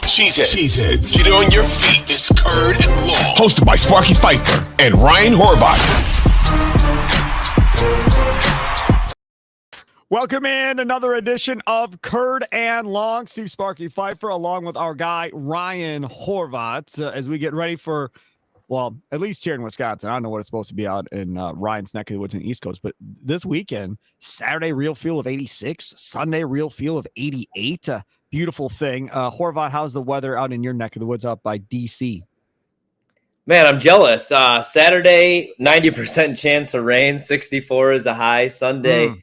Cheeseheads. Get on your feet. It's Curd and Long. Hosted by Sparky, Fifer, and Ryan Horvat. Welcome in another edition of Curd and Long. Steve Sparky Fifer along with our guy Ryan Horvat as we get ready for, well, at least here in Wisconsin. I don't know what it's supposed to be out in Ryan's neck of the woods in the East Coast, but this weekend, Saturday real feel of 86, Sunday real feel of 88. Beautiful thing. Horvat, how's the weather out in your neck of the woods out by DC? Man, I'm jealous. Saturday, 90% chance of rain, 64 is the high. Sunday,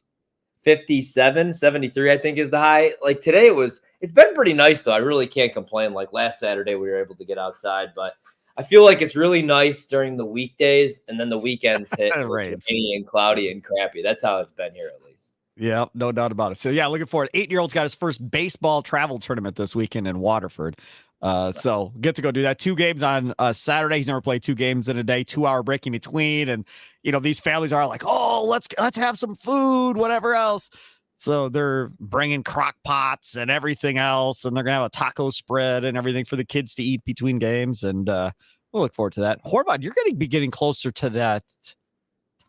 57, 73, I think is the high. Like today it's been pretty nice though. I really can't complain. Like last Saturday we were able to get outside, but I feel like it's really nice during the weekdays and then the weekends hit it's rainy and cloudy and crappy. That's how it's been here at least. Yeah, no doubt about it. So yeah, looking forward. 8-year-old's got his first baseball travel tournament this weekend in Waterford. So get to go do that. 2 games on Saturday. He's never played 2 games in a day, 2-hour break in between. And, you know, these families are like, oh, let's have some food, whatever else. So they're bringing crock pots and everything else. And they're going to have a taco spread and everything for the kids to eat between games. And we'll look forward to that. Horvat, you're going to be getting closer to that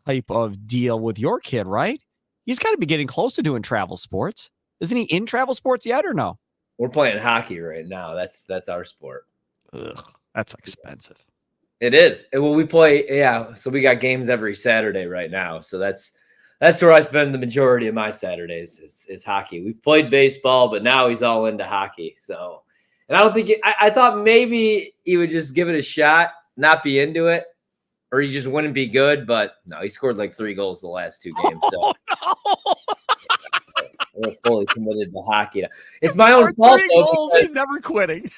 type of deal with your kid, right? He's got to be getting close to doing travel sports. Isn't he in travel sports yet or no? We're playing hockey right now. That's our sport. Ugh, that's expensive. It is. Well, we play, yeah. So we got games every Saturday right now. So that's where I spend the majority of my Saturdays is hockey. We've played baseball, but now he's all into hockey. So, and I don't think I thought maybe he would just give it a shot, not be into it, or he just wouldn't be good. But no, he scored like 3 goals the last 2 games. So. We're fully committed to hockey. It's my own fault, though. He's never quitting.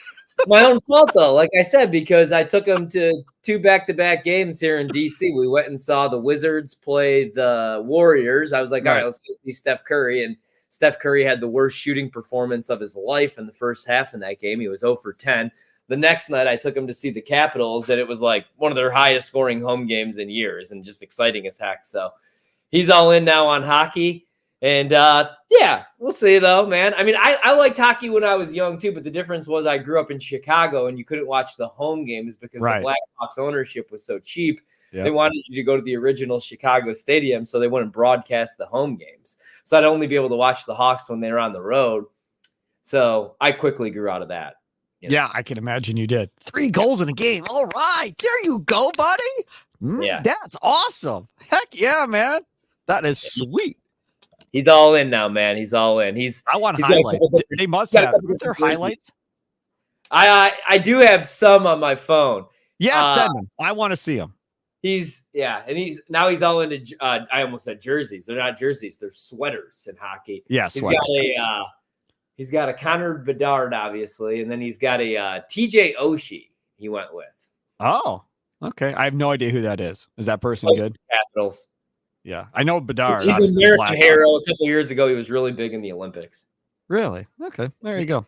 My own fault, though. Like I said, because I took him to 2 back-to-back games here in DC. We went and saw the Wizards play the Warriors. I was like, all right, let's go see Steph Curry. And Steph Curry had the worst shooting performance of his life in the first half in that game. He was 0 for 10. The next night, I took him to see the Capitals, and it was like one of their highest-scoring home games in years and just exciting as heck. So he's all in now on hockey. And, yeah, we'll see, though, man. I mean, I liked hockey when I was young, too, but the difference was I grew up in Chicago, and you couldn't watch the home games because the Blackhawks ownership was so cheap. Yep. They wanted you to go to the original Chicago stadium so they wouldn't broadcast the home games. So I'd only be able to watch the Hawks when they were on the road. So I quickly grew out of that. You know? Yeah, I can imagine you did. 3 goals in a game. All right. There you go, buddy. Yeah. That's awesome. Heck yeah, man. That is sweet. He's all in now, man. He's all in. I want highlights. They must have. Aren't there highlights? I do have some on my phone. Yeah, send them. I want to see them. He's all into. I almost said jerseys. They're not jerseys. They're sweaters in hockey. Yeah, sweaters. He's got a Connor Bedard, obviously, and then he's got a TJ Oshie. He went with. Oh, okay. I have no idea who that is. Is that person good? Capitals. Yeah, I know Bedard. He's an American hero. A couple years ago, he was really big in the Olympics. Really? Okay, there you go.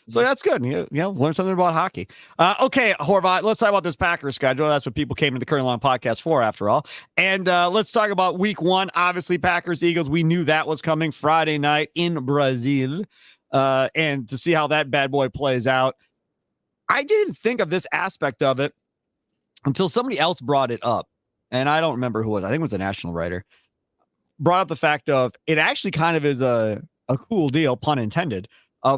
So that's good. Yeah, learn something about hockey. Okay, Horvat, let's talk about this Packers schedule. That's what people came to the Current Long podcast for, after all. And let's talk about week 1. Obviously, Packers-Eagles. We knew that was coming Friday night in Brazil. And to see how that bad boy plays out. I didn't think of this aspect of it until somebody else brought it up. And I don't remember who it was. I think it was a national writer. Brought up the fact of it actually kind of is a cool deal, pun intended,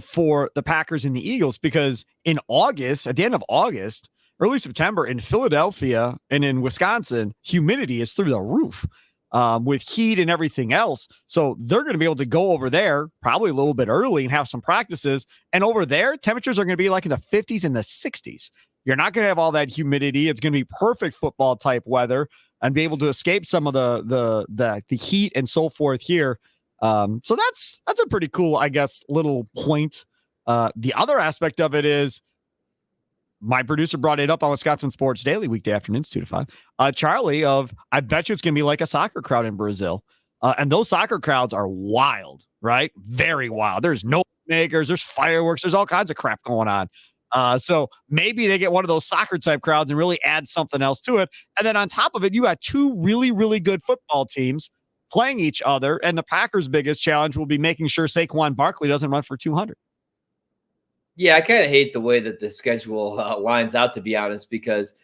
for the Packers and the Eagles, because in August, at the end of August, early September, in Philadelphia and in Wisconsin, humidity is through the roof with heat and everything else. So they're going to be able to go over there probably a little bit early and have some practices. And over there, temperatures are going to be like in the 50s and the 60s. You're not going to have all that humidity. It's going to be perfect football type weather and be able to escape some of the heat and so forth here. So that's a pretty cool, I guess, little point. The other aspect of it is my producer brought it up on Wisconsin Sports Daily weekday afternoons, 2 to 5. Charlie I bet you it's going to be like a soccer crowd in Brazil. And those soccer crowds are wild, right? Very wild. There's no makers, there's fireworks, there's all kinds of crap going on. So maybe they get one of those soccer type crowds and really add something else to it. And then on top of it, you got 2 really, really good football teams playing each other. And the Packers' biggest challenge will be making sure Saquon Barkley doesn't run for 200. Yeah, I kind of hate the way that the schedule lines out, to be honest, because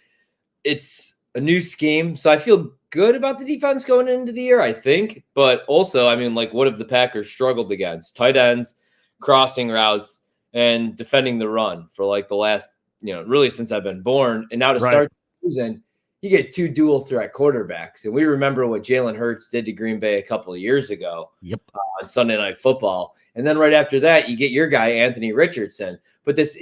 it's a new scheme. So I feel good about the defense going into the year, I think. But also, I mean, like, what have the Packers struggled against? Tight ends, crossing routes, and defending the run for like the last, really since I've been born. And now to start the season, you get 2 dual threat quarterbacks. And we remember what Jalen Hurts did to Green Bay a couple of years ago on Sunday Night Football. And then right after that, you get your guy, Anthony Richardson. But this,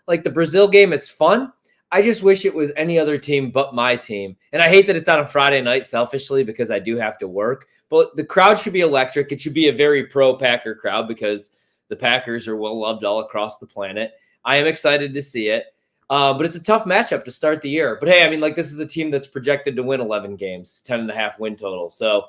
like the Brazil game, it's fun. I just wish it was any other team but my team. And I hate that it's on a Friday night selfishly because I do have to work. But the crowd should be electric. It should be a very pro-Packer crowd because the Packers are well-loved all across the planet. I am excited to see it. But it's a tough matchup to start the year. But, hey, I mean, like, this is a team that's projected to win 11 games, 10.5 win total. So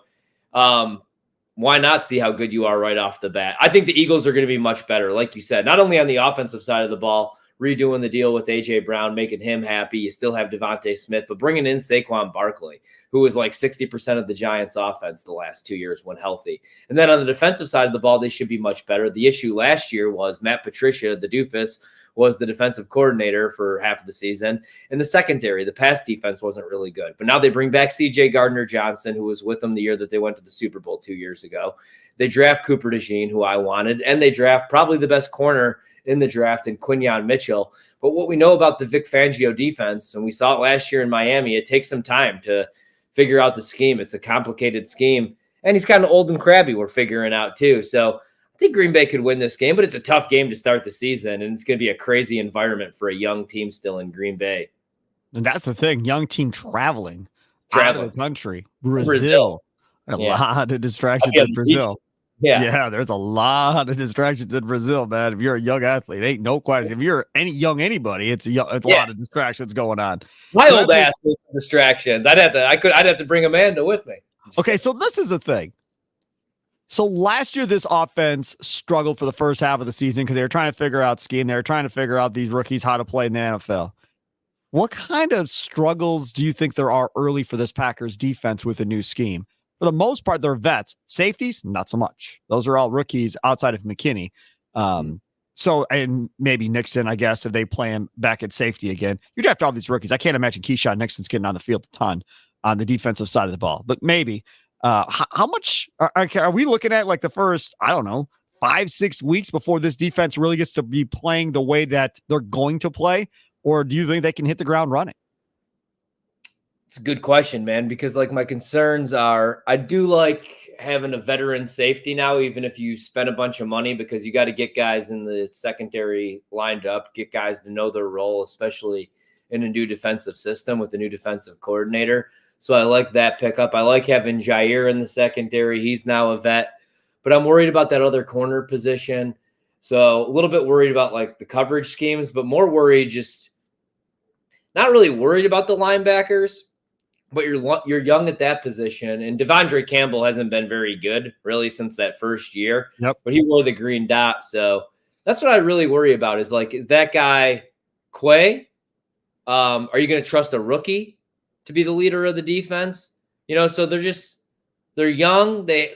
why not see how good you are right off the bat? I think the Eagles are going to be much better, like you said, not only on the offensive side of the ball, redoing the deal with A.J. Brown, making him happy. You still have Devontae Smith, but bringing in Saquon Barkley, who was like 60% of the Giants' offense the last 2 years when healthy. And then on the defensive side of the ball, they should be much better. The issue last year was Matt Patricia, the doofus, was the defensive coordinator for half of the season. And the secondary, the pass defense wasn't really good. But now they bring back C.J. Gardner-Johnson, who was with them the year that they went to the Super Bowl 2 years ago. They draft Cooper DeJean, who I wanted, and they draft probably the best corner in the draft in Quinyon Mitchell. But what we know about the Vic Fangio defense, and we saw it last year in Miami, it takes some time to figure out the scheme. It's a complicated scheme. And he's kind of old and crabby, we're figuring out too. So I think Green Bay could win this game, but it's a tough game to start the season, and it's going to be a crazy environment for a young team still in Green Bay. And that's the thing, young team traveling out of the country. Brazil. A lot of distractions in Brazil. Yeah, there's a lot of distractions in Brazil, man. If you're a young athlete, ain't no question. If you're anybody, it's a lot of distractions going on. My old ass distractions. I'd have to bring Amanda with me. Okay, so this is the thing. So last year, this offense struggled for the first half of the season because they were trying to figure out scheme. They were trying to figure out these rookies how to play in the NFL. What kind of struggles do you think there are early for this Packers defense with a new scheme? For the most part, they're vets. Safeties, not so much. Those are all rookies outside of McKinney. So, and maybe Nixon, I guess, if they play him back at safety again. You draft all these rookies. I can't imagine Keyshawn Nixon's getting on the field a ton on the defensive side of the ball. But maybe. How much are we looking at, like the first, 5-6 weeks before this defense really gets to be playing the way that they're going to play? Or do you think they can hit the ground running? It's a good question, man, because like my concerns are, I do like having a veteran safety now, even if you spend a bunch of money, because you got to get guys in the secondary lined up, get guys to know their role, especially in a new defensive system with a new defensive coordinator. So I like that pickup. I like having Jair in the secondary. He's now a vet, but I'm worried about that other corner position. So a little bit worried about like the coverage schemes, but more worried, just not really worried about the linebackers, but you're young at that position. And Devondre Campbell hasn't been very good really since that first year. Yep. But he wore the green dot. So that's what I really worry about is like, is that guy Quay? Are you going to trust a rookie to be the leader of the defense? So they're young. They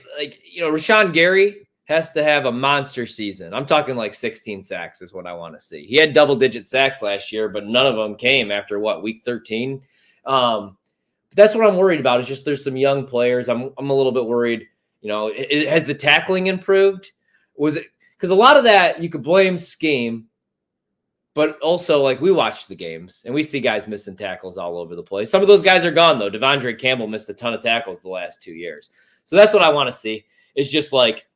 Rashawn Gary has to have a monster season. I'm talking like 16 sacks is what I want to see. He had double-digit sacks last year, but none of them came after week 13. That's what I'm worried about. Is just there's some young players. I'm a little bit worried. Has the tackling improved? Was it because a lot of that you could blame scheme, but also like we watch the games and we see guys missing tackles all over the place. Some of those guys are gone though. Devondre Campbell missed a ton of tackles the last 2 years. So that's what I want to see. Is just like,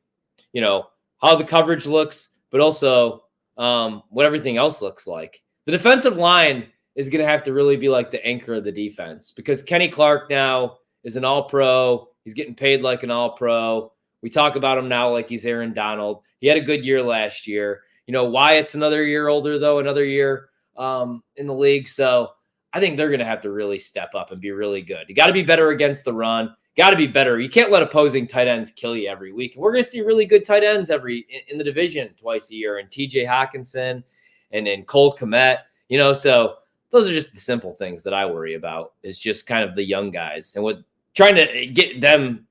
how the coverage looks, but also what everything else looks like. The defensive line is going to have to really be like the anchor of the defense because Kenny Clark now is an all-pro. He's getting paid like an all-pro. We talk about him now like he's Aaron Donald. He had a good year last year. Wyatt's another year older, though, another year in the league. So I think they're going to have to really step up and be really good. You got to be better against the run. Got to be better. You can't let opposing tight ends kill you every week. We're going to see really good tight ends in the division twice a year, and TJ Hawkinson and then Cole Kmet. So those are just the simple things that I worry about. Is just kind of the young guys and trying to get them,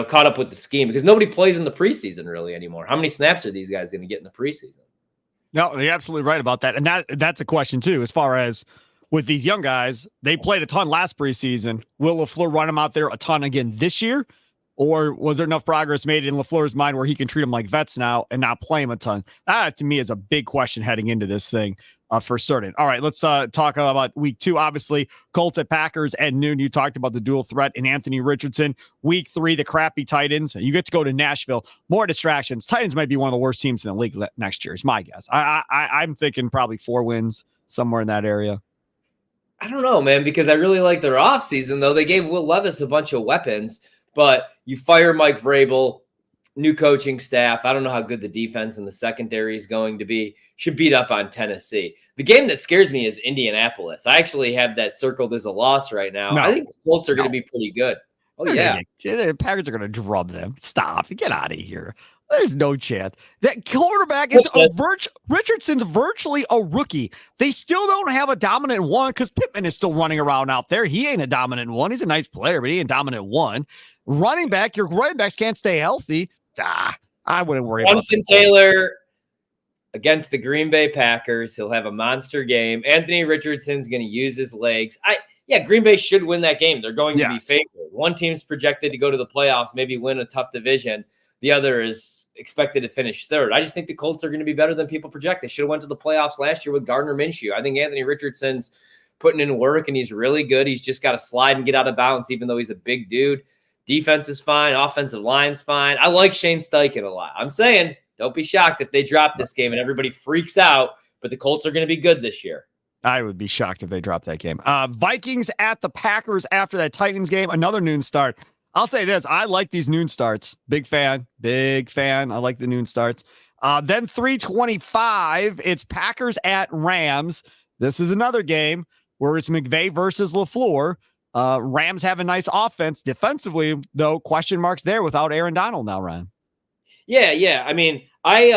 caught up with the scheme because nobody plays in the preseason really anymore. How many snaps are these guys going to get in the preseason? No, you're absolutely right about that. And that's a question too, as far as with these young guys, they played a ton last preseason. Will LaFleur run them out there a ton again this year? Or was there enough progress made in LaFleur's mind where he can treat them like vets now and not play them a ton? That, to me, is a big question heading into this thing for certain. All right, let's talk about week 2. Obviously, Colts at Packers at noon. You talked about the dual threat in Anthony Richardson. Week 3, the crappy Titans. You get to go to Nashville. More distractions. Titans might be one of the worst teams in the league next year, is my guess. I'm thinking probably 4 wins, somewhere in that area. I don't know, man, because I really like their offseason, though. They gave Will Levis a bunch of weapons. But you fire Mike Vrabel, new coaching staff. I don't know how good the defense and the secondary is going to be. Should beat up on Tennessee. The game that scares me is Indianapolis. I actually have that circled as a loss right now. I think the Colts are going to be pretty good. Oh, yeah. The Packers are going to drum them. Stop. Get out of here. There's no chance. That quarterback is Richardson's virtually a rookie. They still don't have a dominant one because Pittman is still running around out there. He ain't a dominant one. He's a nice player, but he ain't a dominant one. Running back, your running backs can't stay healthy. I wouldn't worry about Jonathan Taylor against the Green Bay Packers. He'll have a monster game. Anthony Richardson's going to use his legs. Green Bay should win that game. They're going to be favored. One team's projected to go to the playoffs, maybe win a tough division. The other is expected to finish third. I just think the Colts are going to be better than people project. They should have went to the playoffs last year with Gardner Minshew. I think Anthony Richardson's putting in work, and he's really good. He's just got to slide and get out of bounds, even though he's a big dude. Defense is fine. Offensive line's fine. I like Shane Steichen a lot. I'm saying, don't be shocked if they drop this game and everybody freaks out, but the Colts are going to be good this year. I would be shocked if they dropped that game. Vikings at the Packers after that Titans game, another noon start. I'll say this. I like these noon starts. Big fan. I like the noon starts. Then 3:25, it's Packers at Rams. This is another game where it's McVay versus LaFleur. Rams have a nice offense. Defensively, though, question marks there without Aaron Donald now, Ryan. Yeah. I mean, I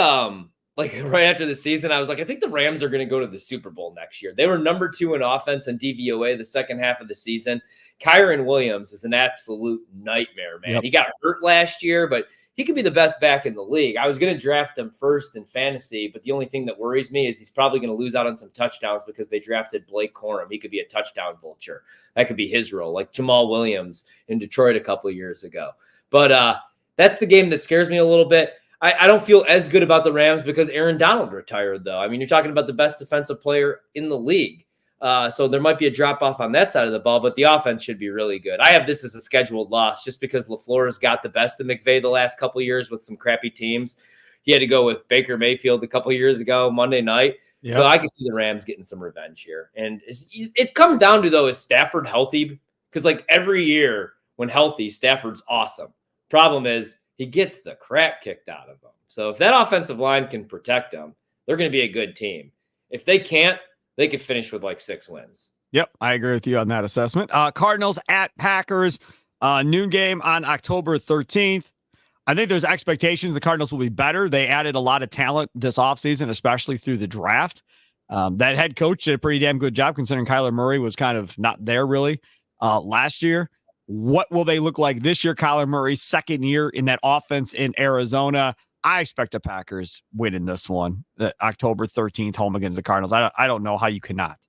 right after the season, I was like, I think the Rams are going to go to the Super Bowl next year. They were number 2 in offense and DVOA the second half of the season. Kyron Williams is an absolute nightmare, man. Yep. He got hurt last year, but he could be the best back in the league. I was going to draft him first in fantasy, but the only thing that worries me is he's probably going to lose out on some touchdowns because they drafted Blake Corum. He could be a touchdown vulture. That could be his role, like Jamal Williams in Detroit a couple of years ago. But that's the game that scares me a little bit. I don't feel as good about the Rams because Aaron Donald retired, though. I mean, you're talking about the best defensive player in the league. So there might be a drop-off on that side of the ball, but the offense should be really good. I have this as a scheduled loss just because LaFleur has got the best of McVay the last couple of years with some crappy teams. He had to go with Baker Mayfield a couple of years ago, Monday night. Yep. So I can see the Rams getting some revenge here. And it comes down to, though, is Stafford healthy? Because, like, every year when healthy, Stafford's awesome. Problem is, he gets the crap kicked out of him. So if that offensive line can protect him, they're going to be a good team. If they can't, they could finish with like 6 wins. Yep, I agree with you on that assessment. Cardinals at Packers, noon game on October 13th. I think there's expectations the Cardinals will be better. They added a lot of talent this offseason, especially through the draft. That head coach did a pretty damn good job considering Kyler Murray was kind of not there really last year. What will they look like this year? Kyler Murray's second year in that offense in Arizona. I expect the Packers win in this one, October 13th, home against the Cardinals. I don't know how you cannot.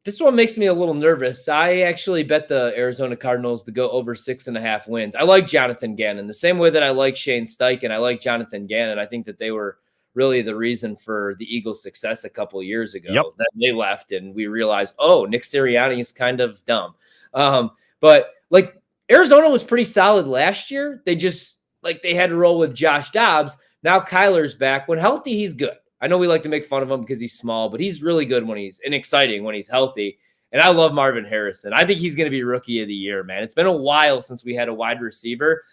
This one makes me a little nervous. I actually bet the Arizona Cardinals to go over 6.5 wins. I like Jonathan Gannon. The same way that I like Shane Steichen, I like Jonathan Gannon. I think that they were really the reason for the Eagles' success a couple of years ago. Yep. Then they left, and we realized, Nick Sirianni is kind of dumb. But like Arizona was pretty solid last year. They just they had to roll with Josh Dobbs. Now Kyler's back. When healthy, he's good. I know we like to make fun of him because he's small, but he's really good and exciting when he's healthy. And I love Marvin Harrison. I think he's going to be rookie of the year, man. It's been a while since we had a wide receiver.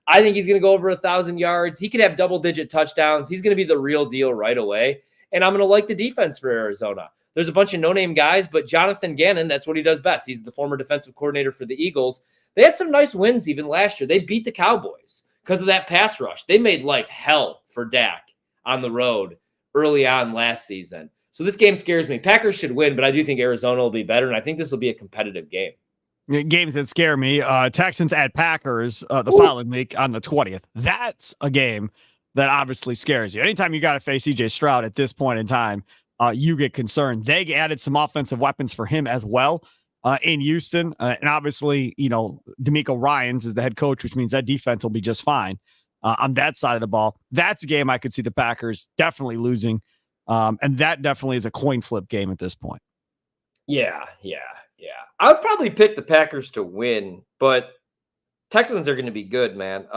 I think he's going to go over 1,000 yards. He could have double-digit touchdowns. He's going to be the real deal right away. And I'm going to like the defense for Arizona. There's a bunch of no-name guys, but Jonathan Gannon, that's what he does best. He's the former defensive coordinator for the Eagles. They had some nice wins even last year. They beat the Cowboys because of that pass rush. They made life hell for Dak on the road early on last season. So this game scares me. Packers should win, but I do think Arizona will be better, and I think this will be a competitive game. Games that scare me, Texans at Packers the following week on the 20th. That's a game that obviously scares you. Anytime you got to face CJ Stroud at this point in time, you get concerned. They added some offensive weapons for him as well in Houston. And obviously, DeMeco Ryans is the head coach, which means that defense will be just fine on that side of the ball. That's a game I could see the Packers definitely losing. And that definitely is a coin flip game at this point. Yeah. I would probably pick the Packers to win, but Texans are going to be good, man.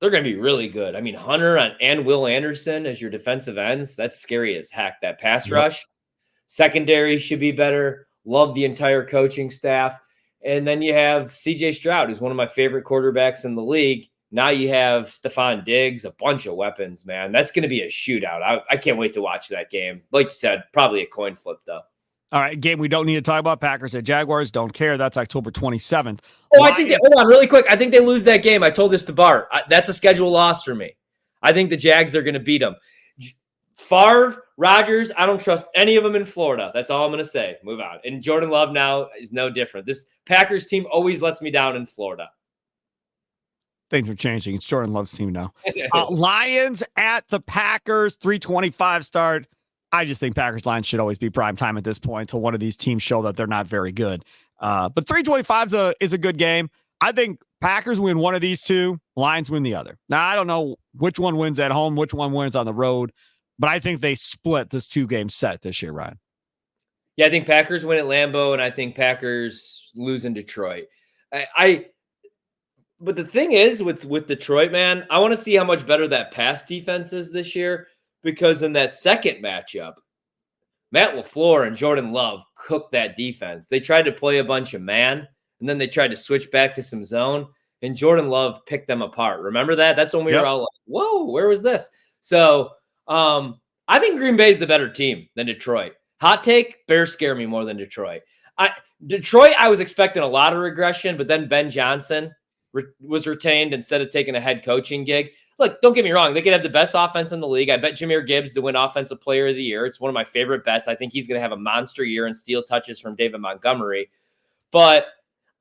They're going to be really good. I mean, Hunter and Will Anderson as your defensive ends, that's scary as heck. That pass rush, secondary should be better. Love the entire coaching staff. And then you have CJ Stroud, who's one of my favorite quarterbacks in the league. Now you have Stephon Diggs, a bunch of weapons, man. That's going to be a shootout. I can't wait to watch that game. Like you said, probably a coin flip, though. All right, game we don't need to talk about. Packers at Jaguars. Don't care. That's October 27th. Oh, I think hold on really quick. I think they lose that game. I told this to Bart. That's a schedule loss for me. I think the Jags are going to beat them. Favre, Rodgers, I don't trust any of them in Florida. That's all I'm going to say. Move on. And Jordan Love now is no different. This Packers team always lets me down in Florida. Things are changing. It's Jordan Love's team now. Lions at the Packers, 3:25 start. I just think Packers Lions should always be prime time at this point until one of these teams show that they're not very good. But 3:25 is a good game. I think Packers win one of these two, Lions win the other. Now, I don't know which one wins at home, which one wins on the road, but I think they split this 2-game set this year, Ryan. Yeah, I think Packers win at Lambeau, and I think Packers lose in Detroit. But the thing is with Detroit, man, I want to see how much better that pass defense is this year. Because in that second matchup, Matt LaFleur and Jordan Love cooked that defense. They tried to play a bunch of man, and then they tried to switch back to some zone, and Jordan Love picked them apart. Remember that? That's when we were all like, whoa, where was this? So I think Green Bay is the better team than Detroit. Hot take, Bears scare me more than Detroit. Detroit, I was expecting a lot of regression, but then Ben Johnson was retained instead of taking a head coaching gig. Look, don't get me wrong. They could have the best offense in the league. I bet Jahmyr Gibbs to win Offensive Player of the Year. It's one of my favorite bets. I think he's going to have a monster year and steal touches from David Montgomery. But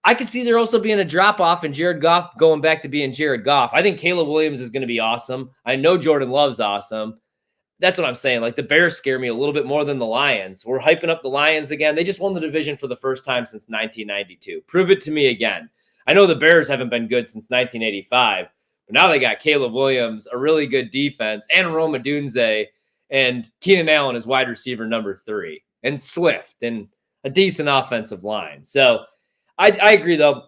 I could see there also being a drop-off and Jared Goff going back to being Jared Goff. I think Caleb Williams is going to be awesome. I know Jordan Love's awesome. That's what I'm saying. Like, the Bears scare me a little bit more than the Lions. We're hyping up the Lions again. They just won the division for the first time since 1992. Prove it to me again. I know the Bears haven't been good since 1985. But now they got Caleb Williams, a really good defense, and Rome Odunze, and Keenan Allen is wide receiver number 3, and Swift, and a decent offensive line. So I agree, though.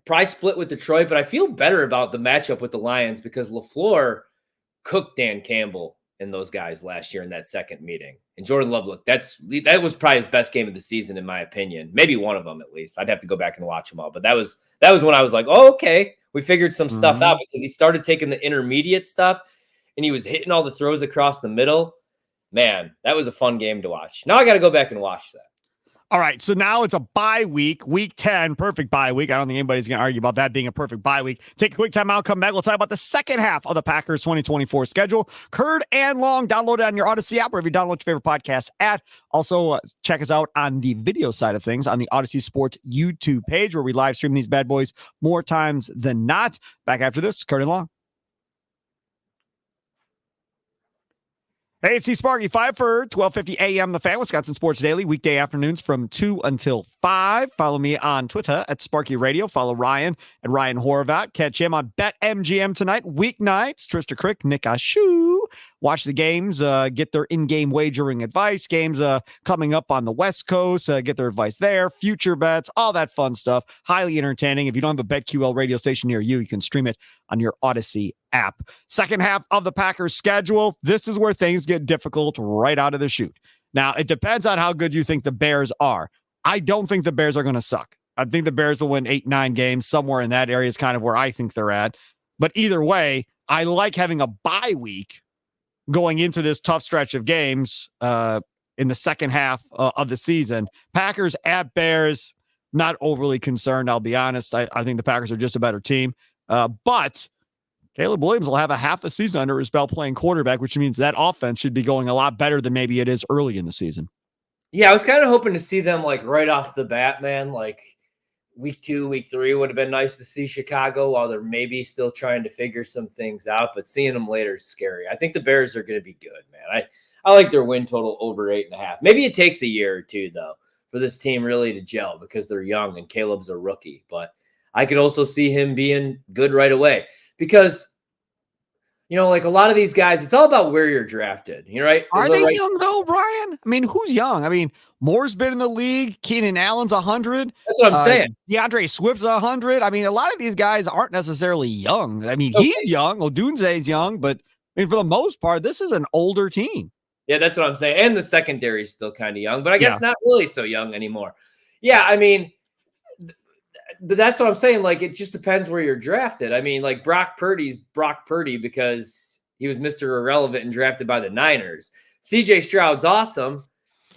Probably split with Detroit, but I feel better about the matchup with the Lions because LaFleur cooked Dan Campbell and those guys last year in that second meeting. And Jordan Love, look, that was probably his best game of the season, in my opinion. Maybe one of them, at least. I'd have to go back and watch them all. But that was when I was like, oh, okay. We figured some stuff out because he started taking the intermediate stuff and he was hitting all the throws across the middle. Man, that was a fun game to watch. Now I got to go back and watch that. All right, so now it's a bye week, week 10, perfect bye week. I don't think anybody's going to argue about that being a perfect bye week. Take a quick time out, come back. We'll talk about the second half of the Packers 2024 schedule. Curd and Long, download it on your Odyssey app, wherever you download your favorite podcast at. Also, check us out on the video side of things on the Odyssey Sports YouTube page, where we live stream these bad boys more times than not. Back after this, Curd and Long. Hey, it's Sparky, Fifer, 1250 a.m. The Fan, Wisconsin Sports Daily, weekday afternoons from 2 until 5. Follow me on Twitter at Sparky Radio. Follow Ryan at Ryan Horvat. Catch him on BetMGM tonight, weeknights. Trista Crick, Nick Ashu. Watch the games, get their in-game wagering advice. Games coming up on the West Coast, get their advice there. Future bets, all that fun stuff. Highly entertaining. If you don't have a BetQL radio station near you, you can stream it on your Odyssey app. Second half of the Packers schedule. This is where things get difficult right out of the chute. Now, it depends on how good you think the Bears are. I don't think the Bears are going to suck. I think the Bears will win 8-9 games. Somewhere in that area is kind of where I think they're at. But either way, I like having a bye week going into this tough stretch of games in the second half of the season. Packers at Bears, not overly concerned, I'll be honest. I think the Packers are just a better team. But Caleb Williams will have a half a season under his belt playing quarterback, which means that offense should be going a lot better than maybe it is early in the season. Yeah, I was kind of hoping to see them like right off the bat, man. Like week 2, week 3 would have been nice to see Chicago while they're maybe still trying to figure some things out, but seeing them later is scary. I think the Bears are going to be good, man. I like their win total over 8.5. Maybe it takes a year or two, though, for this team really to gel because they're young and Caleb's a rookie. But I could also see him being good right away because, like a lot of these guys, it's all about where you're drafted. Right? Are they young, though, Brian? I mean, who's young? I mean, Moore's been in the league. Keenan Allen's 100. That's what I'm saying. DeAndre Swift's 100. I mean, a lot of these guys aren't necessarily young. I mean, he's young. Odunze's young, but I mean, for the most part, this is an older team. Yeah, that's what I'm saying. And the secondary is still kind of young, but I guess not really so young anymore. Yeah, I mean, that's what I'm saying. Like, it just depends where you're drafted. I mean, like Brock Purdy's Brock Purdy because he was Mr. Irrelevant and drafted by the Niners. CJ Stroud's awesome,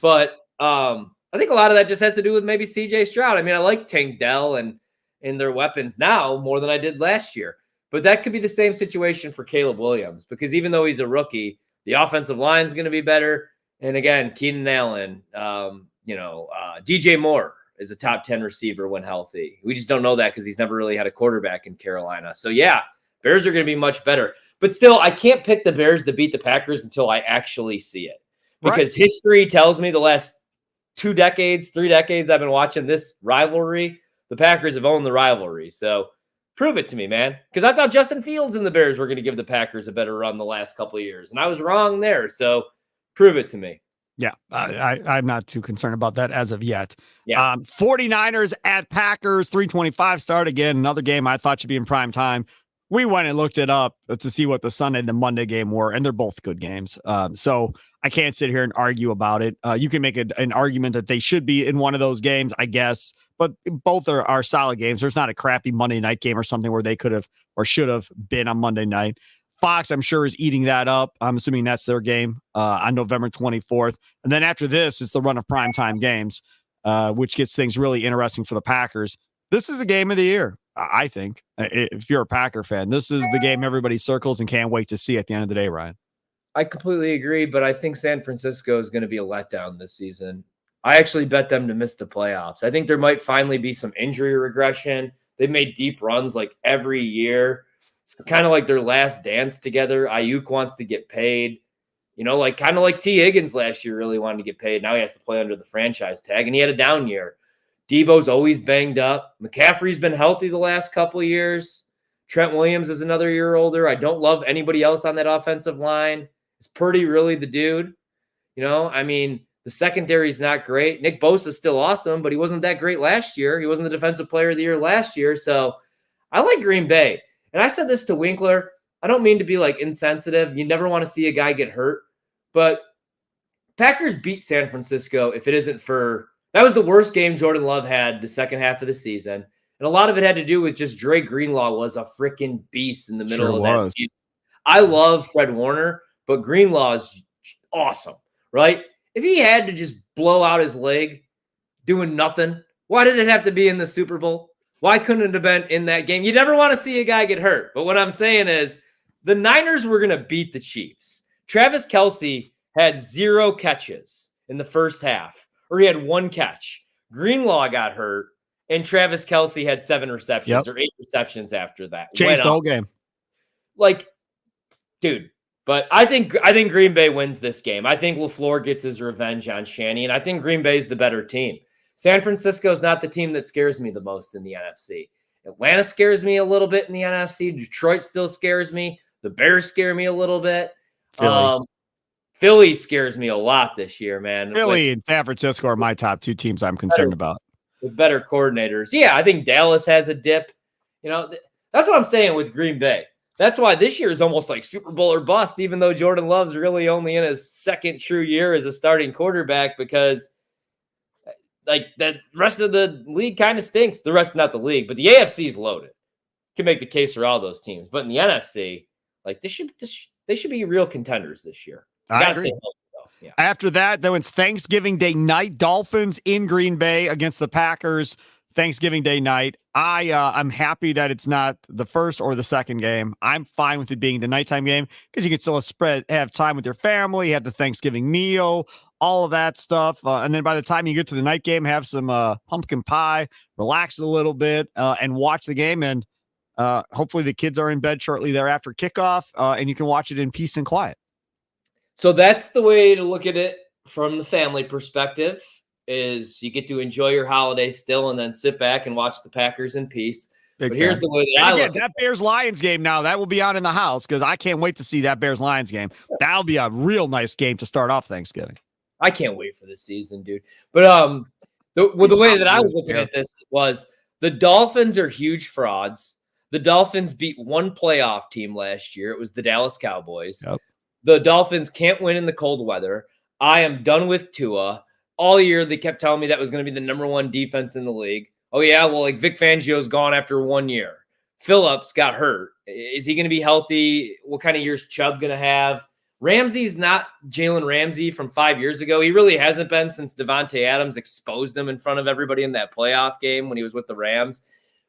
but I think a lot of that just has to do with maybe CJ Stroud. I mean, I like Tank Dell and their weapons now more than I did last year, but that could be the same situation for Caleb Williams because even though he's a rookie, the offensive line is going to be better. And again, Keenan Allen, DJ Moore is a top 10 receiver when healthy. We just don't know that because he's never really had a quarterback in Carolina. So yeah, Bears are going to be much better. But still, I can't pick the Bears to beat the Packers until I actually see it. Because history tells me the last 2 decades, 3 decades I've been watching this rivalry, the Packers have owned the rivalry. So prove it to me, man. Because I thought Justin Fields and the Bears were going to give the Packers a better run the last couple of years. And I was wrong there. So prove it to me. Yeah, I'm not too concerned about that as of yet. Yeah. 49ers at Packers, 3:25 start again. Another game I thought should be in prime time. We went and looked it up to see what the Sunday and the Monday game were, and they're both good games. So I can't sit here and argue about it. You can make an argument that they should be in one of those games, I guess, but both are solid games. There's not a crappy Monday night game or something where they could have or should have been on Monday night. Fox, I'm sure, is eating that up. I'm assuming that's their game on November 24th. And then after this, it's the run of primetime games, which gets things really interesting for the Packers. This is the game of the year, I think. If you're a Packer fan, this is the game everybody circles and can't wait to see at the end of the day, Ryan. I completely agree, but I think San Francisco is going to be a letdown this season. I actually bet them to miss the playoffs. I think there might finally be some injury regression. They've made deep runs like every year. It's kind of like their last dance together. Ayuk wants to get paid. Kind of like T. Higgins last year really wanted to get paid. Now he has to play under the franchise tag, and he had a down year. Debo's always banged up. McCaffrey's been healthy the last couple of years. Trent Williams is another year older. I don't love anybody else on that offensive line. Is Purdy really the dude? The secondary is not great. Nick Bosa's still awesome, but he wasn't that great last year. He wasn't the defensive player of the year last year. So I like Green Bay. And I said this to Winkler. I don't mean to be insensitive. You never want to see a guy get hurt. But Packers beat San Francisco if it isn't for – that was the worst game Jordan Love had the second half of the season. And a lot of it had to do with just Dre Greenlaw was a freaking beast in the middle of that season. I love Fred Warner, but Greenlaw is awesome, right? If he had to just blow out his leg doing nothing, why did it have to be in the Super Bowl? Why couldn't it have been in that game? You never want to see a guy get hurt. But what I'm saying is the Niners were going to beat the Chiefs. Travis Kelce had 0 catches in the first half, or he had 1 catch. Greenlaw got hurt, and Travis Kelce had 7 receptions or 8 receptions after that. Changed the whole game. Dude. But I think Green Bay wins this game. I think LaFleur gets his revenge on Shanny, and I think Green Bay's the better team. San Francisco is not the team that scares me the most in the NFC. Atlanta scares me a little bit in the NFC. Detroit still scares me. The Bears scare me a little bit. Philly scares me a lot this year, man. Philly and San Francisco are my top 2 teams I'm concerned about. With better coordinators. Yeah, I think Dallas has a dip. That's what I'm saying with Green Bay. That's why this year is almost like Super Bowl or bust, even though Jordan Love's really only in his second true year as a starting quarterback because the rest of the league kind of stinks. The rest, not the league, but the AFC is loaded. Can make the case for all those teams. But in the NFC, they should be real contenders this year. I agree. Yeah. After that, then it's Thanksgiving Day night. Dolphins in Green Bay against the Packers. Thanksgiving Day night. I'm happy that it's not the first or the second game. I'm fine with it being the nighttime game because you can still have time with your family, have the Thanksgiving meal, all of that stuff. And then by the time you get to the night game, have some pumpkin pie, relax a little bit, and watch the game. And hopefully the kids are in bed shortly thereafter kickoff, and you can watch it in peace and quiet. So that's the way to look at it from the family perspective. Is you get to enjoy your holiday still and then sit back and watch the Packers in peace. But here's the way that I look at that Bears-Lions game now, that will be on in the house because I can't wait to see that Bears-Lions game. That'll be a real nice game to start off Thanksgiving. I can't wait for this season, dude. But the way that I was looking at this was the Dolphins are huge frauds. The Dolphins beat one playoff team last year. It was the Dallas Cowboys. Yep. The Dolphins can't win in the cold weather. I am done with Tua. All year, they kept telling me that was going to be the number one defense in the league. Oh, yeah, well, like Vic Fangio's gone after 1 year. Phillips got hurt. Is he going to be healthy? What kind of year's Chubb going to have? Ramsey's not Jalen Ramsey from 5 years ago. He really hasn't been since Devontae Adams exposed him in front of everybody in that playoff game when he was with the Rams.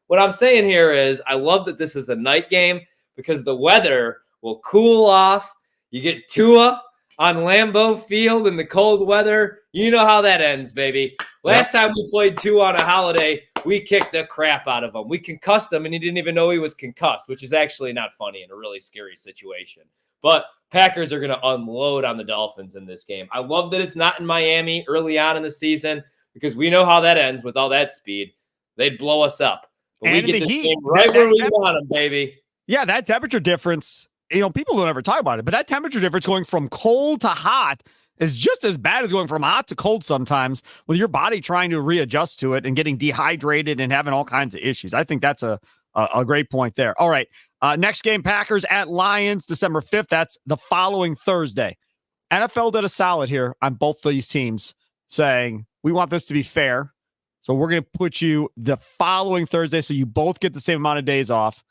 What I'm saying here is I love that this is a night game because the weather will cool off. You get Tua on Lambeau Field in the cold weather. You know how that ends, baby. Last time we played Tua on a holiday, we kicked the crap out of him. We concussed him, and he didn't even know he was concussed, which is actually not funny in a really scary situation. But Packers are going to unload on the Dolphins in this game. I love that it's not in Miami early on in the season because we know how that ends with all that speed. They'd blow us up. But we get the heat right where we want them, baby. Yeah, that temperature difference, people don't ever talk about it, but that temperature difference going from cold to hot is just as bad as going from hot to cold sometimes with your body trying to readjust to it and getting dehydrated and having all kinds of issues. I think that's a great point there. All right. Next game, Packers at Lions, December 5th. That's the following Thursday. NFL did a solid here on both these teams saying, we want this to be fair. So we're going to put you the following Thursday so you both get the same amount of days off.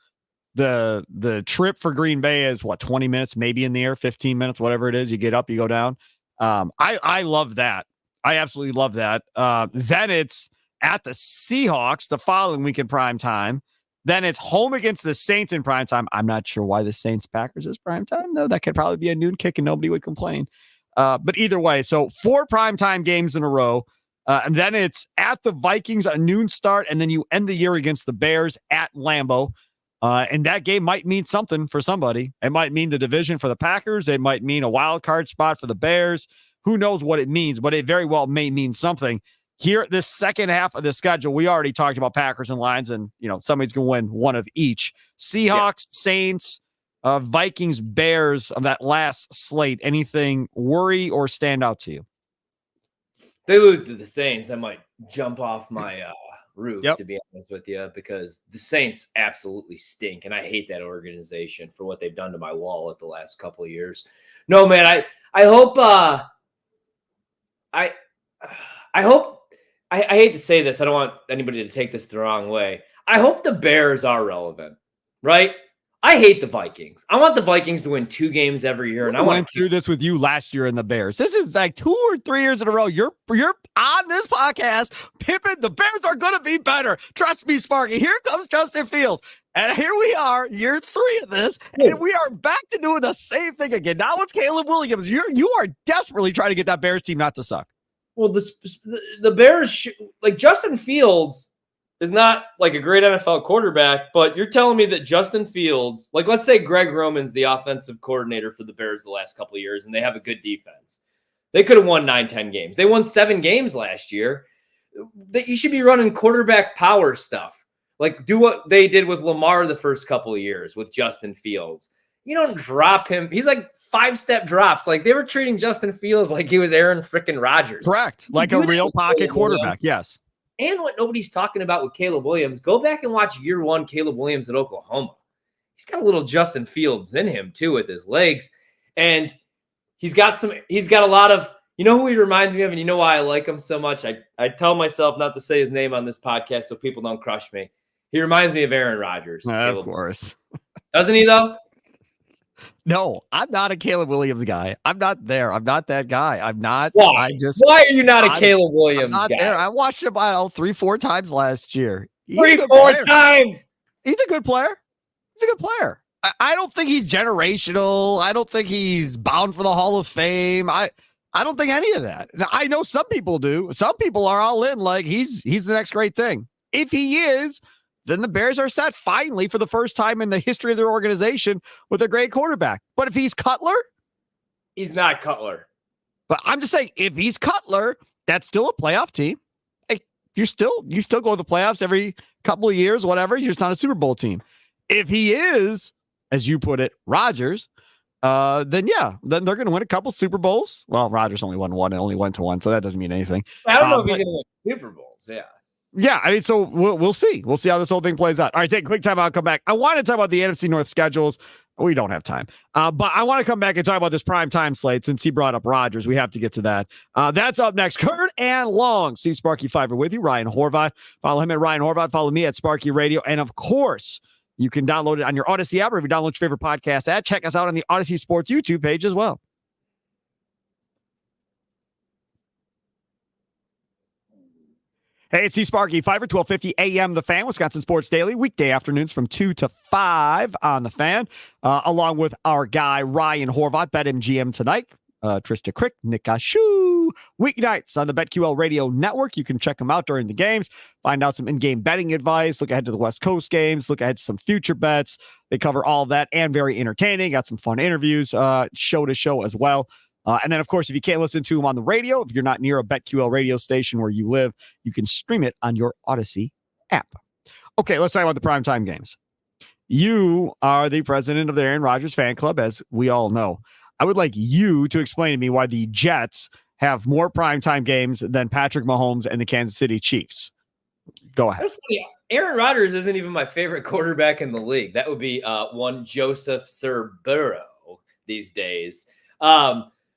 The trip for Green Bay is 20 minutes, maybe in the air, 15 minutes, whatever it is. You get up, you go down. I love that. I absolutely love that. Then it's at the Seahawks the following week in prime time. Then it's home against the Saints in prime time. I'm not sure why the Saints Packers is prime time, though. That could probably be a noon kick and nobody would complain. But either way, so 4 primetime games in a row. And then it's at the Vikings, a noon start, and then you end the year against the Bears at Lambeau. And that game might mean something for somebody. It might mean the division for the Packers. It might mean a wild card spot for the Bears. Who knows what it means, but it very well may mean something. Here, this second half of the schedule, we already talked about Packers and Lions, and somebody's going to win one of each. Seahawks, Saints, Vikings, Bears of that last slate. Anything worry or stand out to you? They lose to the Saints, I might jump off my roof, to be honest with you, because the Saints absolutely stink, and I hate that organization for what they've done to my wallet the last couple of years. No, man, I hope I hate to say this. I don't want anybody to take this the wrong way. I hope the Bears are relevant, right? I hate the Vikings. I want the Vikings to win 2 games every year. And I went through this with you last year in the Bears. This is like 2 or 3 years in a row. You're on this podcast, Pippin. The Bears are going to be better. Trust me, Sparky. Here comes Justin Fields. And here we are, year 3 of this, and we are back to doing the same thing again. Now it's Caleb Williams. You are desperately trying to get that Bears team not to suck. Well, the Bears, like Justin Fields is not like a great NFL quarterback, but you're telling me that Justin Fields, like let's say Greg Roman's the offensive coordinator for the Bears the last couple of years, and they have a good defense. They could have won 9-10 games. They won 7 games last year. You should be running quarterback power stuff. Like do what they did with Lamar the first couple of years with Justin Fields. You don't drop him. He's like 5-step drops. Like they were treating Justin Fields like he was Aaron freaking Rodgers. Correct. Like a real pocket quarterback. Yes. And what nobody's talking about with Caleb Williams, go back and watch year 1 Caleb Williams at Oklahoma. He's got a little Justin Fields in him too with his legs. And he's got a lot of, who he reminds me of, and you know why I like him so much? I tell myself not to say his name on this podcast so people don't crush me. He reminds me of Aaron Rodgers. Of course. Doesn't he, though? No, I'm not a Caleb Williams guy. I'm not there. I'm not that guy. I'm not. Why? Why are you not a Caleb Williams guy? There. I watched him 3-4 times last year. He's 3-4 times. He's a good player. He's a good player. I don't think he's generational. I don't think he's bound for the Hall of Fame. I don't think any of that. Now, I know some people do. Some people are all in like he's the next great thing. If he is, then the Bears are set finally for the first time in the history of their organization with a great quarterback. But if he's Cutler, he's not Cutler. But I'm just saying, if he's Cutler, that's still a playoff team. Like, you still go to the playoffs every couple of years, whatever. You're just not a Super Bowl team. If he is, as you put it, Rodgers, then they're going to win a couple Super Bowls. Well, Rodgers only won one and only went to one, so that doesn't mean anything. I don't know if he's going to win Super Bowls. Yeah. Yeah, I mean, so we'll see. We'll see how this whole thing plays out. All right, take a quick time. I'll come back. I want to talk about the NFC North schedules. We don't have time. But I want to come back and talk about this prime time slate since he brought up Rodgers. We have to get to that. That's up next. Kurt and Long. Steve Sparky Fifer with you. Ryan Horvat. Follow him at Ryan Horvat. Follow me at Sparky Radio. And of course, you can download it on your Odyssey app or if you download your favorite podcast app. Check us out on the Odyssey Sports YouTube page as well. Hey, it's Sparky Fifer, 1250 AM The Fan, Wisconsin Sports Daily, weekday afternoons from 2 to 5 on The Fan, along with our guy, Ryan Horvat, BetMGM tonight, Trista Crick, Nick Ashu, weeknights on the BetQL Radio Network. You can check them out during the games, find out some in-game betting advice, look ahead to the West Coast games, look ahead to some future bets. They cover all of that and very entertaining. Got some fun interviews, show to show as well. And then, of course, if you can't listen to them on the radio, if you're not near a BetQL radio station where you live, you can stream it on your Odyssey app. Okay, let's talk about the primetime games. You are the president of the Aaron Rodgers fan club, as we all know. I would like you to explain to me why the Jets have more primetime games than Patrick Mahomes and the Kansas City Chiefs. Go ahead. That's funny. Aaron Rodgers isn't even my favorite quarterback in the league. That would be one Joseph Burrow these days.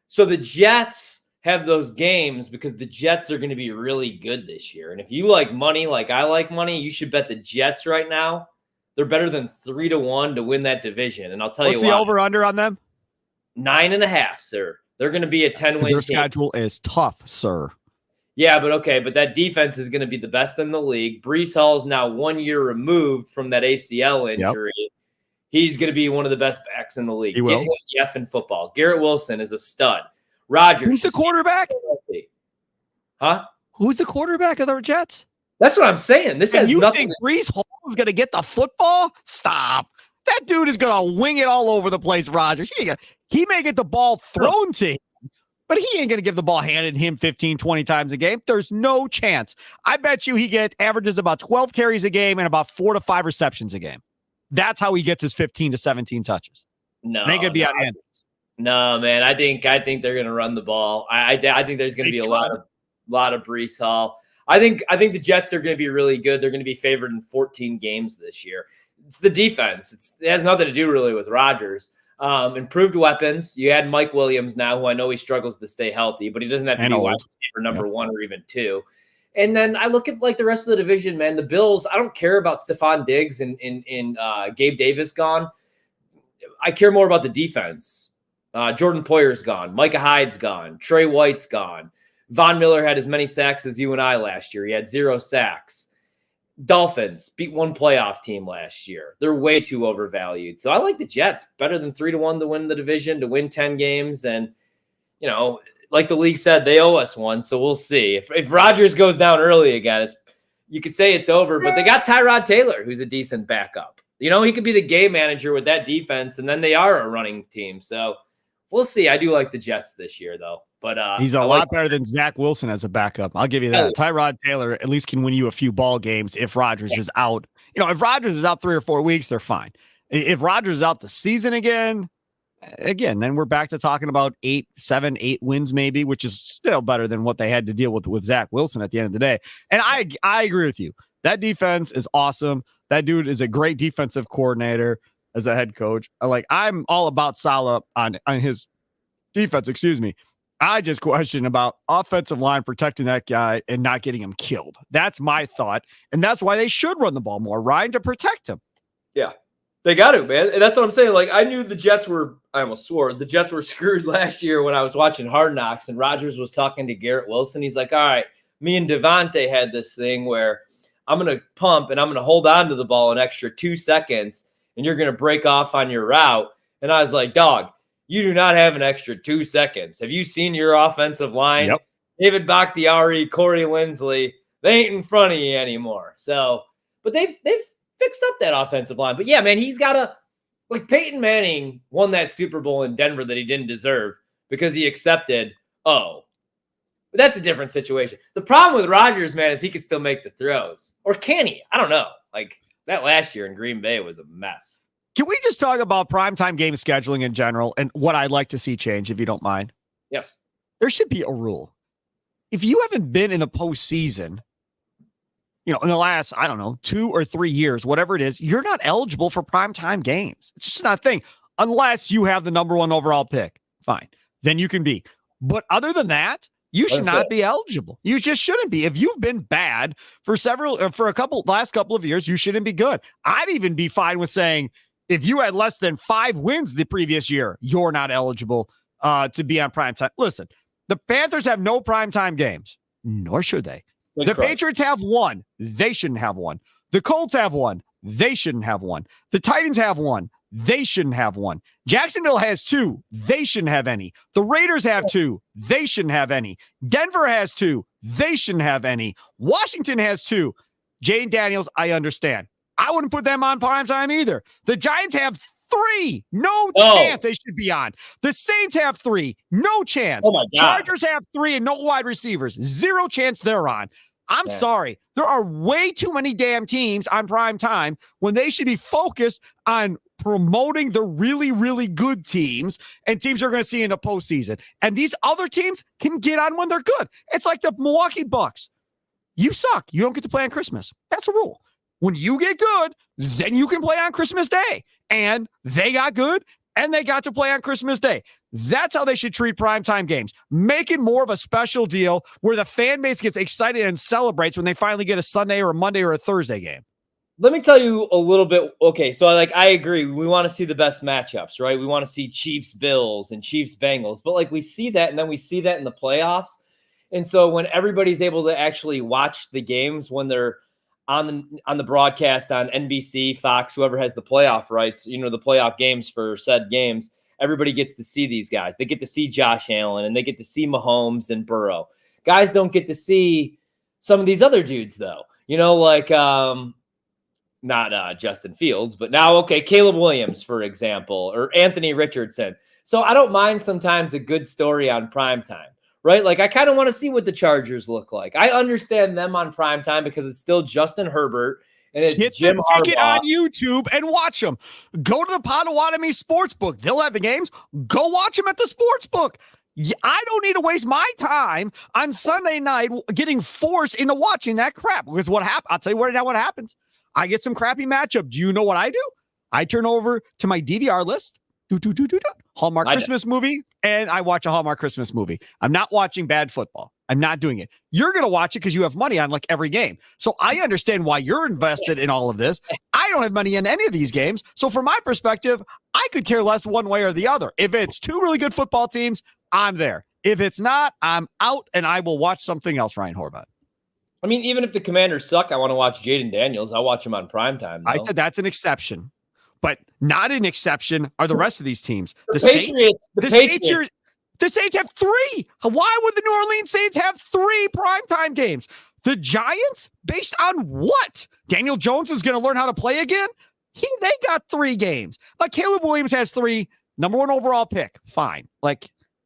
So the Jets have those games because the Jets are going to be really good this year. And if you like money, like I like money, you should bet the Jets right now. They're better than 3-1 to win that division. And I'll tell you what. What's the over-under on them? 9.5, sir. They're going to be a 10-win team. Their schedule is tough, sir. Yeah, but that defense is going to be the best in the league. Breece Hall is now 1 year removed from that ACL injury. Yep. He's going to be one of the best backs in the league. He will. Get him the F in football. Garrett Wilson is a stud. Rodgers. Who's the quarterback? Huh? Who's the quarterback of the Jets? That's what I'm saying. This has you nothing. Think Breece Hall is going to get the football? Stop. That dude is going to wing it all over the place, Rodgers. He may get the ball thrown to him, but he ain't going to give the ball handed him 15, 20 times a game. There's no chance. I bet you he averages about 12 carries a game and about 4 to 5 receptions a game. That's how he gets his 15 to 17 touches. No, they could be out handed. No, man. I think they're going to run the ball. I think there's going to be a lot of Breece Hall. I think the Jets are going to be really good. They're going to be favored in 14 games this year. It's the defense. It has nothing to do really with Rodgers. Improved weapons. You had Mike Williams now, who I know he struggles to stay healthy, but he doesn't have to be wide receiver number 1 or even 2. And then I look at like the rest of the division, man. The Bills, I don't care about Stephon Diggs and Gabe Davis gone. I care more about the defense. Jordan Poyer's gone. Micah Hyde's gone. Trey White's gone. Von Miller had as many sacks as you and I last year. He had 0 sacks. Dolphins beat one playoff team last year. They're way too overvalued. So I like the Jets better than 3-1 to win the division, to win 10 games. And, you know, like the league said, they owe us one. So we'll see. If Rodgers goes down early again, you could say it's over, but they got Tyrod Taylor, who's a decent backup. You know, he could be the game manager with that defense, and then they are a running team. So we'll see. I do like the Jets this year, though. But he's a lot better than Zach Wilson as a backup. I'll give you that. Tyrod Taylor at least can win you a few ball games if Rodgers is out. You know, if Rodgers is out 3 or 4 weeks, they're fine. If Rodgers is out the season again, then we're back to talking about 7, 8 wins maybe, which is still better than what they had to deal with Zach Wilson at the end of the day. And I agree with you. That defense is awesome. That dude is a great defensive coordinator as a head coach. I'm all about Saleh on his defense, excuse me. I just question about offensive line protecting that guy and not getting him killed. That's my thought. And that's why they should run the ball more, Ryan, to protect him. Yeah. They got to, man. And that's what I'm saying. Like, I knew the Jets were, I almost swore, the Jets were screwed last year when I was watching Hard Knocks and Rodgers was talking to Garrett Wilson. He's like, all right, me and Devontae had this thing where I'm going to pump and I'm going to hold on to the ball an extra 2 seconds and you're going to break off on your route. And I was like, dog, you do not have an extra 2 seconds. Have you seen your offensive line? Yep. David Bakhtiari, Corey Linsley, they ain't in front of you anymore. So, but they've fixed up that offensive line. But yeah, man, he's got to, like, Peyton Manning won that Super Bowl in Denver that he didn't deserve because he accepted, but that's a different situation. The problem with Rodgers, man, is he can still make the throws. Or can he? I don't know. Like, that last year in Green Bay was a mess. Can we just talk about primetime game scheduling in general and what I'd like to see change, if you don't mind? Yes. There should be a rule. If you haven't been in the postseason, in the last, 2 or 3 years, whatever it is, you're not eligible for primetime games. It's just not a thing. Unless you have the number 1 overall pick. Fine. Then you can be. But other than that, you should not be eligible. You just shouldn't be. If you've been bad for last couple of years, you shouldn't be good. I'd even be fine with saying if you had less than 5 wins the previous year, you're not eligible to be on primetime. Listen, the Panthers have no primetime games, nor should they. The Patriots have 1. They shouldn't have 1. The Colts have 1. They shouldn't have 1. The Titans have 1. They shouldn't have 1. Jacksonville has 2. They shouldn't have any. The Raiders have 2. They shouldn't have any. Denver has 2. They shouldn't have any. Washington has 2. Jane Daniels, I understand. I wouldn't put them on primetime either. The Giants have 3. No chance they should be on. The Saints have 3. No chance. Oh my God. Chargers have 3 and no wide receivers. 0 chance they're on. I'm sorry. There are way too many damn teams on prime time when they should be focused on promoting the really, really good teams and teams you're going to see in the postseason. And these other teams can get on when they're good. It's like the Milwaukee Bucks. You suck. You don't get to play on Christmas. That's a rule. When you get good, then you can play on Christmas Day. And they got good, and they got to play on Christmas Day. That's how they should treat primetime games. Make it more of a special deal where the fan base gets excited and celebrates when they finally get a Sunday or a Monday or a Thursday game. Let me tell you a little bit. Okay, so I agree. We want to see the best matchups, right? We want to see Chiefs-Bills and Chiefs-Bengals. But we see that, and then we see that in the playoffs. And so when everybody's able to actually watch the games when they're on the broadcast on NBC, Fox, whoever has the playoff rights, the playoff games for said games, everybody gets to see these guys. They get to see Josh Allen and they get to see Mahomes and Burrow. Guys don't get to see some of these other dudes though, not Justin Fields, but now, Caleb Williams, for example, or Anthony Richardson. So I don't mind sometimes a good story on primetime. Right? I kind of want to see what the Chargers look like. I understand them on primetime because it's still Justin Herbert and it's Get Jim the ticket Harbaugh. on YouTube and watch them. Go to the Potawatomi Sportsbook. They'll have the games. Go watch them at the Sportsbook. I don't need to waste my time on Sunday night getting forced into watching that crap. Because what happens? I'll tell you right now what happens. I get some crappy matchup. Do you know what I do? I turn over to my DVR list. Hallmark Christmas movie, and I watch a Hallmark Christmas movie. I'm not watching bad football. I'm not doing it. You're going to watch it because you have money on every game. So I understand why you're invested in all of this. I don't have money in any of these games. So from my perspective, I could care less one way or the other. If it's 2 really good football teams, I'm there. If it's not, I'm out and I will watch something else, Ryan Horvat. I mean, even if the Commanders suck, I want to watch Jaden Daniels. I'll watch him on primetime. I said that's an exception. But not an exception are the rest of these teams. The Patriots. The Saints have 3. Why would the New Orleans Saints have 3 primetime games? The Giants, based on what? Daniel Jones is going to learn how to play again? They got 3 games. Caleb Williams has 3, number 1 overall pick. Fine.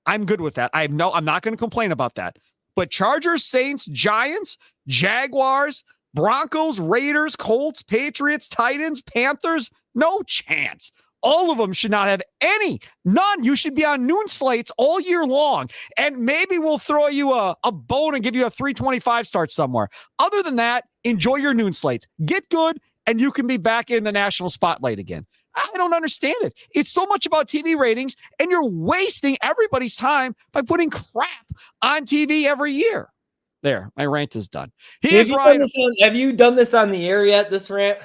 I'm good with that. I'm not going to complain about that. But Chargers, Saints, Giants, Jaguars, Broncos, Raiders, Colts, Patriots, Titans, Panthers, no chance. All of them should not have any. None. You should be on noon slates all year long. And maybe we'll throw you a bone and give you a 325 start somewhere. Other than that, enjoy your noon slates. Get good, and you can be back in the national spotlight again. I don't understand it. It's so much about TV ratings, and you're wasting everybody's time by putting crap on TV every year. There, my rant is done. Have you done this on the air yet, this rant?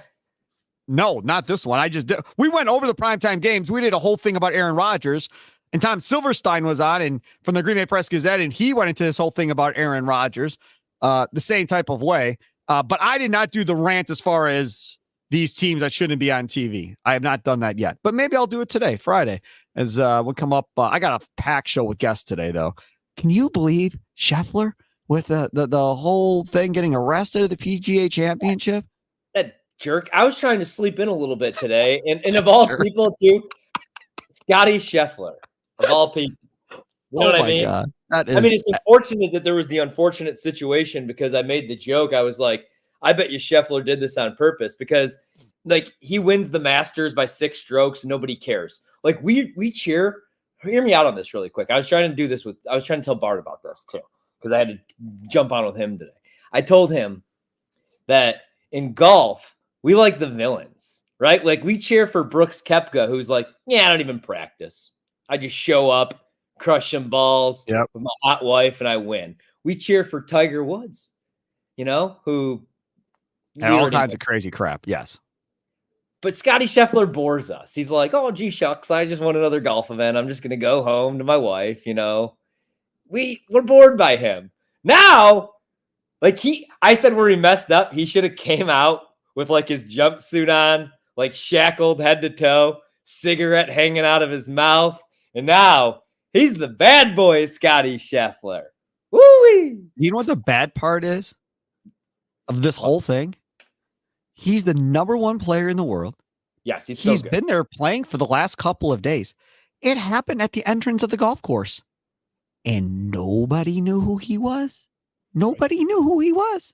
No, not this one. I just did. We went over the primetime games. We did a whole thing about Aaron Rodgers, and Tom Silverstein was on and from the Green Bay Press Gazette, and he went into this whole thing about Aaron Rodgers the same type of way. But I did not do the rant as far as these teams that shouldn't be on TV. I have not done that yet, but maybe I'll do it today, Friday, as we'll come up. I got a packed show with guests today, though. Can you believe Scheffler with the whole thing getting arrested at the PGA Championship? That jerk. I was trying to sleep in a little bit today, and of all people, too, Scotty Scheffler, of all people. You know what I mean? God. I mean, it's unfortunate that there was the unfortunate situation because I made the joke. I was like, I bet you Scheffler did this on purpose because, like, he wins the Masters by 6 strokes. Nobody cares. Like, we cheer. Hear me out on this really quick. I was trying to tell Bart about this, too, because I had to jump on with him today. I told him that in golf, we like the villains, right? Like, we cheer for Brooks Koepka, who's like, yeah, I don't even practice. I just show up, crush some balls with my hot wife, and I win. We cheer for Tiger Woods, who and all kinds of crazy crap. Yes. But Scotty Scheffler bores us. He's like, oh, gee, shucks, I just won another golf event. I'm just going to go home to my wife, We're bored by him. Now, I said where he messed up, he should have came out with, his jumpsuit on, shackled head to toe, cigarette hanging out of his mouth. And now he's the bad boy, Scotty Scheffler. Woo-wee! You know what the bad part is of this whole thing? He's the number 1 player in the world. Yes, he's been there playing for the last couple of days. It happened at the entrance of the golf course. And nobody knew who he was. Nobody knew who he was.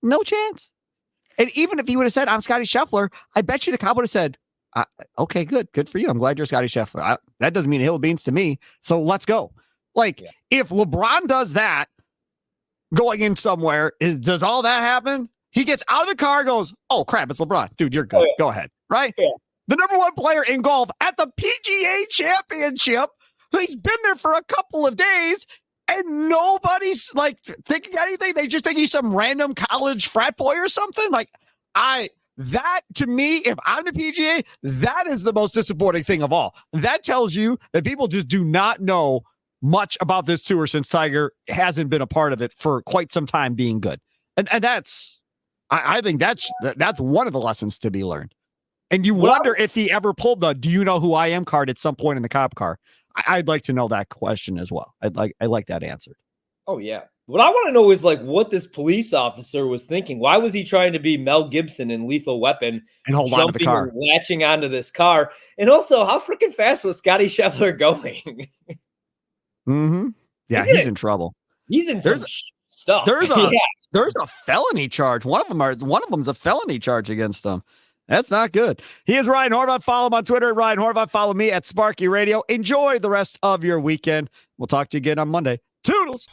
No chance. And even if he would have said, I'm Scotty Scheffler, I bet you the cop would have said, okay, good. Good for you. I'm glad you're Scotty Scheffler. That doesn't mean a hill of beans to me. So let's go. If LeBron does that going in somewhere, does all that happen? He gets out of the car, goes, oh, crap, it's LeBron. Dude, you're good. Oh, yeah. Go ahead. Right? Yeah. The number 1 player in golf at the PGA Championship. He's been there for a couple of days, and nobody's, thinking anything. They just think he's some random college frat boy or something. That, to me, if I'm the PGA, that is the most disappointing thing of all. That tells you that people just do not know much about this tour since Tiger hasn't been a part of it for quite some time being good. And that's... I think that's one of the lessons to be learned. And you wonder if he ever pulled the "Do you know who I am" card at some point in the cop car. I'd like to know that question as well. I like that answered. Oh yeah. What I want to know is what this police officer was thinking. Why was he trying to be Mel Gibson in Lethal Weapon and hold on to the car, latching onto this car? And also, how freaking fast was Scotty Scheffler going? Mm-hmm. Yeah, he's in trouble. He's in some stuff. There's a felony charge. One of them's a felony charge against them. That's not good. He is Ryan Horvat. Follow him on Twitter at Ryan Horvat. Follow me at Sparky Radio. Enjoy the rest of your weekend. We'll talk to you again on Monday. Toodles.